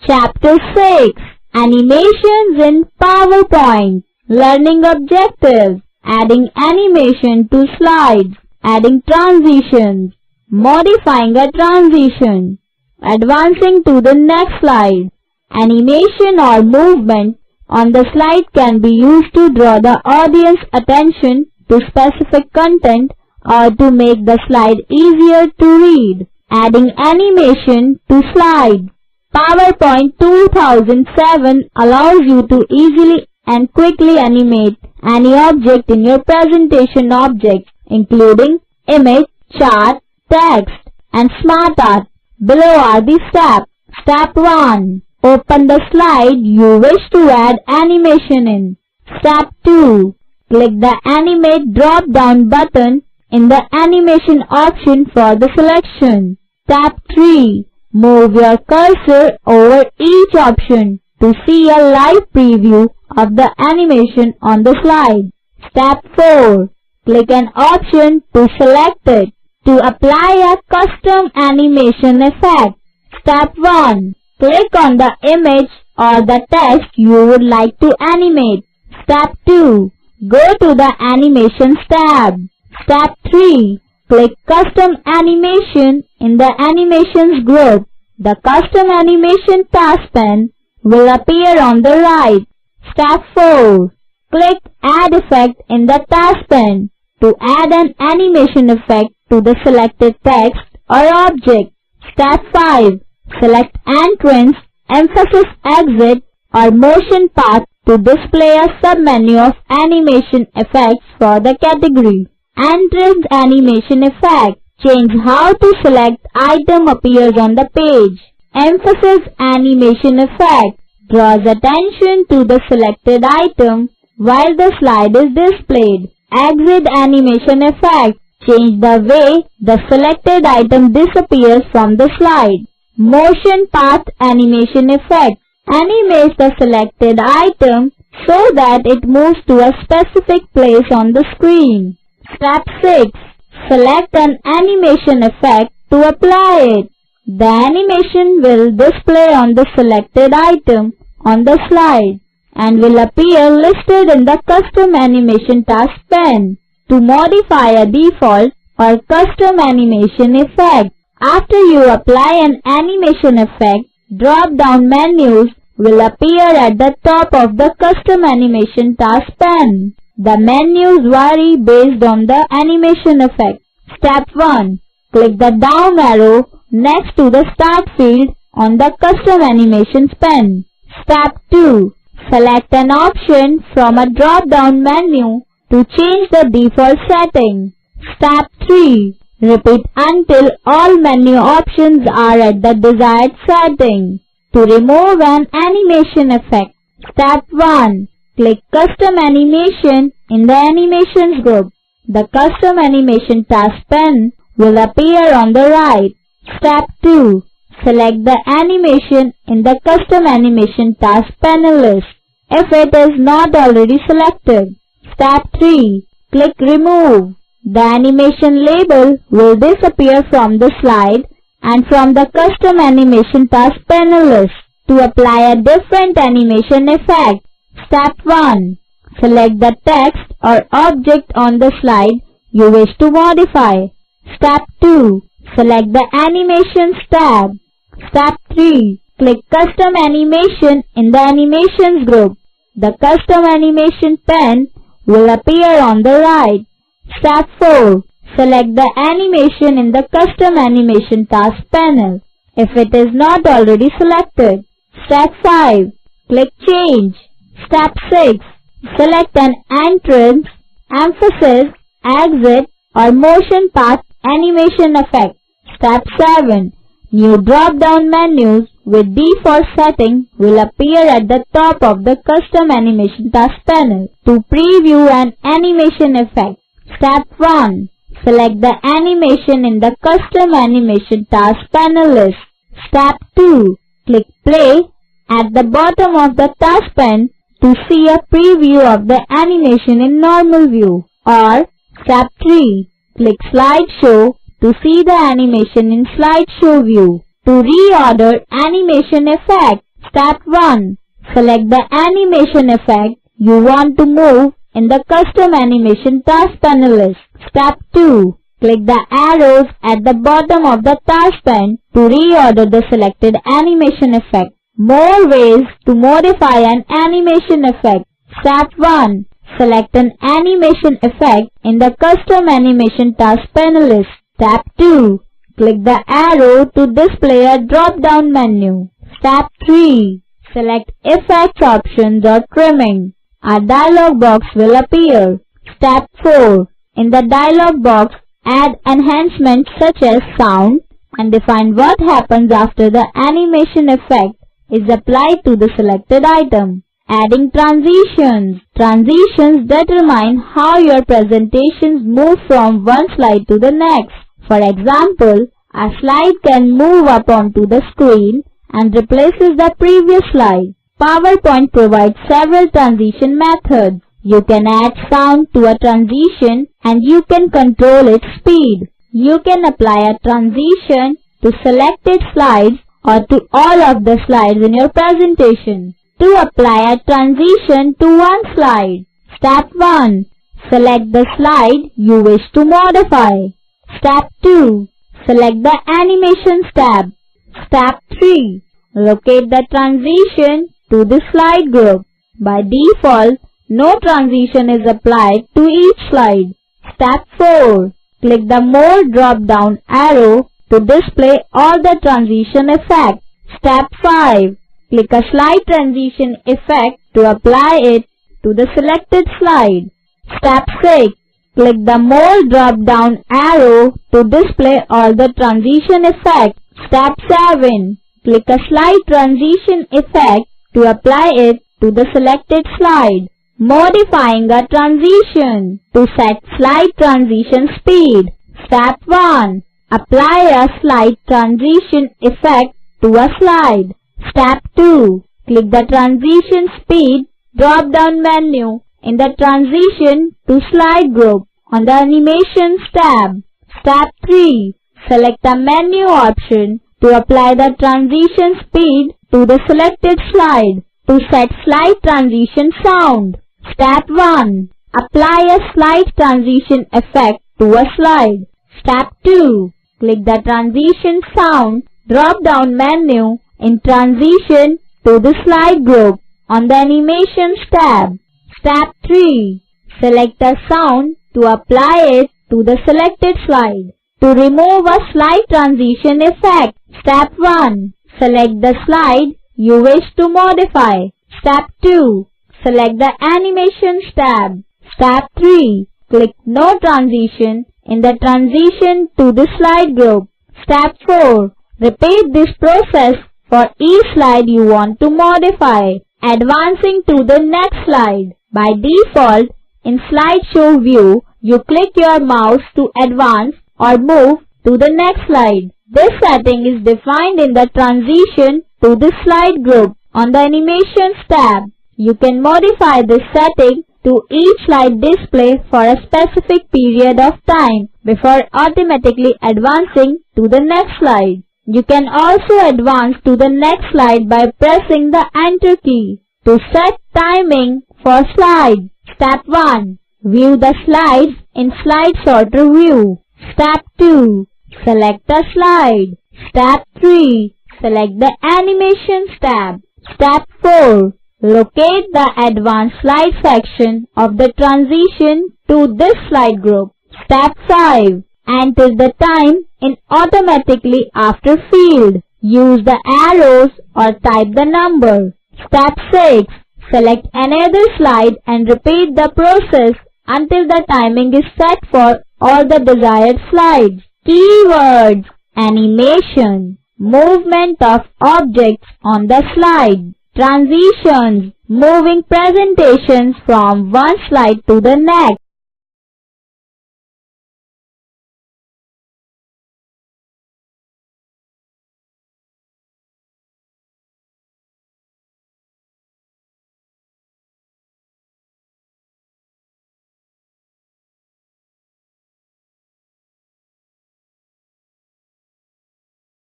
Chapter 6 Animations in PowerPoint. Learning objectives. Adding animation to slides. Adding transitions. Modifying a transition. Advancing to the next slide. Animation or movement on the slide can be used to draw the audience attention to specific content or to make the slide easier to read. Adding animation to slides. PowerPoint 2007 allows you to easily and quickly animate any object in your presentation objects, including image, chart, text, and smart art. Below are the steps. Step 1. Open the slide you wish to add animation in. Step 2. Click the Animate drop-down button in the Animation option for the selection. Step 3. Move your cursor over each option to see a live preview of the animation on the slide. Step 4. Click an option to select it. To apply a custom animation effect. Step 1. Click on the image or the text you would like to animate. Step 2. Go to the Animations tab. Step 3. Click Custom Animation in the Animations group. The Custom Animation task pane will appear on the right. Step 4. Click Add Effect in the task pane to add an animation effect to the selected text or object. Step 5. Select Entrance, Emphasis Exit or Motion Path to display a submenu of animation effects for the category. Entrance Animation Effect. Change how to select item appears on the page. Emphasis Animation Effect. Draws attention to the selected item while the slide is displayed. Exit Animation Effect. Change the way the selected item disappears from the slide. Motion Path Animation Effect. Animates the selected item so that it moves to a specific place on the screen. Step 6. Select an animation effect to apply it. The animation will display on the selected item on the slide and will appear listed in the Custom Animation task pane. To modify a default or custom animation effect. After you apply an animation effect, drop-down menus will appear at the top of the Custom Animation task pane. The menus vary based on the animation effect. Step 1. Click the down arrow next to the Start field on the Custom Animations pane. Step 2. Select an option from a drop-down menu to change the default setting. Step 3. Repeat until all menu options are at the desired setting. To remove an animation effect. Step 1. Click Custom Animation in the Animations group. The Custom Animation task pane will appear on the right. Step 2. Select the animation in the Custom Animation task panel list if it is not already selected. Step 3. Click Remove. The animation label will disappear from the slide and from the Custom Animation task panel list. To apply a different animation effect. Step 1. Select the text or object on the slide you wish to modify. Step 2. Select the Animations tab. Step 3. Click Custom Animation in the Animations group. The Custom Animation pane will appear on the right. Step 4. Select the animation in the Custom Animation task panel if it is not already selected. Step 5. Click Change. Step 6. Select an entrance, emphasis, exit or motion path animation effect. Step 7. New drop-down menus with default setting will appear at the top of the Custom Animation task panel. To preview an animation effect. Step 1. Select the animation in the Custom Animation task panel list. Step 2. Click Play at the bottom of the task pane to see a preview of the animation in normal view. Or Step 3. Click Slideshow to see the animation in slideshow view. To reorder animation effect. Step 1. Select the animation effect you want to move in the Custom Animation Task Panel list. Step 2. Click the arrows at the bottom of the task pane to reorder the selected animation effect. More ways to modify an animation effect. Step 1. Select an animation effect in the Custom Animation Task Panel list. Step 2. Click the arrow to display a drop-down menu. Step 3. Select Effects Options or Trimming. A dialog box will appear. Step 4. In the dialog box, add enhancements such as sound and define what happens after the animation effect is applied to the selected item. Adding transitions. Transitions determine how your presentations move from one slide to the next. For example, a slide can move up onto the screen and replaces the previous slide. PowerPoint provides several transition methods. You can add sound to a transition and you can control its speed. You can apply a transition to selected slides or to all of the slides in your presentation. To apply a transition to one slide. Step 1. Select the slide you wish to modify. Step 2. Select the Animations tab. Step 3. Locate the transition to the slide group. By default, no transition is applied to each slide. Step 4. Click the More drop-down arrow to display all the transition effects. Step 5. Click a slide transition effect to apply it to the selected slide. Step 6. Click the More drop-down arrow to display all the transition effects. Step 7. Click a slide transition effect to apply it to the selected slide. Modifying a transition. To set slide transition speed. Step 1. Apply a slide transition effect to a slide. Step 2. Click the Transition Speed drop-down menu in the Transition to Slide group on the Animations tab. Step 3. Select a menu option to apply the transition speed to the selected slide. To set slide transition sound. Step 1. Apply a slide transition effect to a slide. Step 2. Click the Transition Sound drop-down menu in Transition to the Slide group on the Animations tab. Step 3. Select a sound to apply it to the selected slide. To remove a slide transition effect. Step 1. Select the slide you wish to modify. Step 2. Select the Animations tab. Step 3. Click No Transition in the Transition to the Slide group. Step 4. Repeat this process for each slide you want to modify. Advancing to the next slide. By default, in Slideshow view, you click your mouse to advance or move to the next slide. This setting is defined in the Transition to the Slide group on the Animations tab. You can modify this setting to each slide display for a specific period of time before automatically advancing to the next slide. You can also advance to the next slide by pressing the Enter key. To set timing for slide. Step 1. View the slides in Slide Sorter view. Step 2. Select a slide. Step 3. Select the Animations tab. Step 4. Locate the Advanced Slide section of the transition to this slide group. Step 5. Enter the time in Automatically After field. Use the arrows or type the number. Step 6. Select another slide and repeat the process until the timing is set for all the desired slides. Keywords: animation, movement of objects on the slide, transitions, moving presentations from one slide to the next.